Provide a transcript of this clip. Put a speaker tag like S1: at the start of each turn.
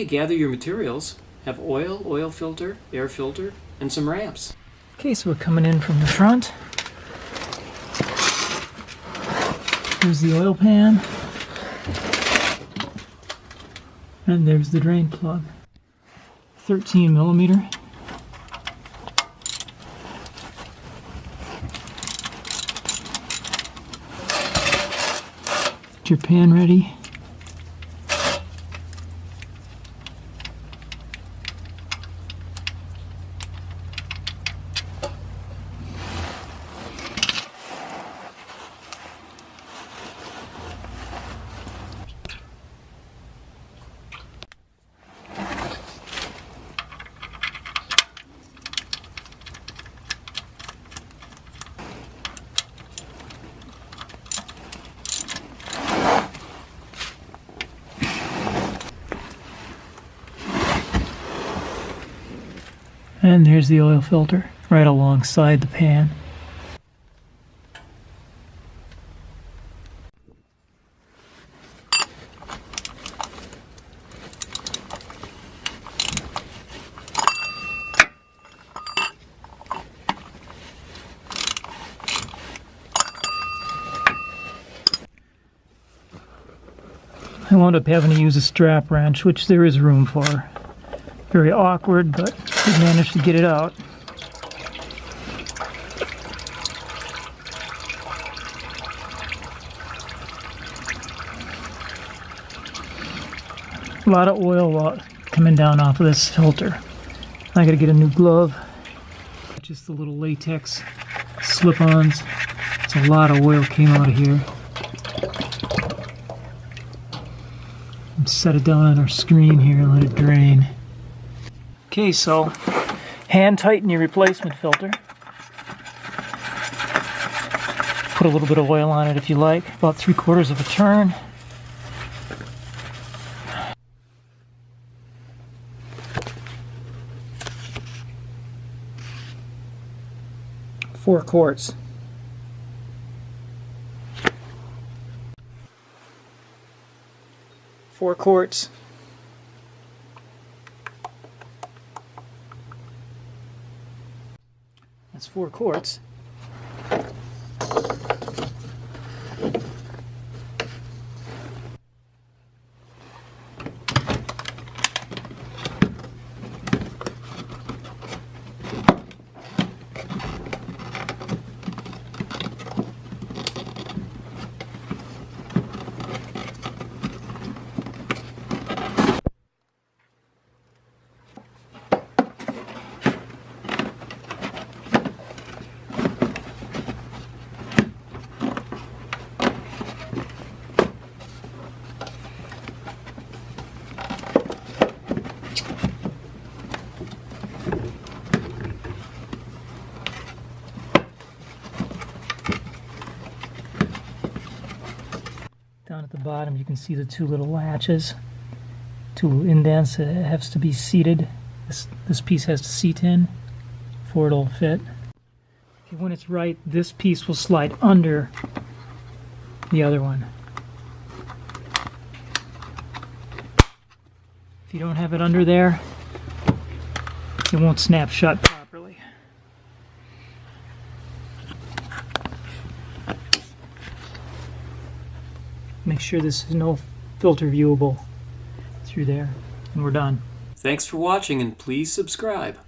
S1: Okay, gather your materials. Have oil, oil filter, air filter, and some ramps.
S2: Okay, so we're coming in from the front. Here's the oil pan. And there's the drain plug. 13 millimeter. Get your pan ready. And there's the oil filter right alongside the pan. I wound up having to use a strap wrench, which there is room for. Very awkward, but we managed to get it out. A lot of oil coming down off of this filter. I gotta get a new glove. Just the little latex slip-ons. It's a lot of oil came out of here. Set it down on our screen here and let it drain. Okay, so hand tighten your replacement filter. Put a little bit of oil on it if you like, about 3/4 of a turn. Four quarts. Four quarts. That's 4 quarts. Down at the bottom you can see the 2 little latches, 2 little indents. It has to be seated. This piece has to seat in before it'll fit. Okay, when it's right, this piece will slide under the other one. If you don't have it under there, it won't snap shut properly. Make sure this is no filter viewable through there, and we're done.
S1: Thanks for watching, and please subscribe.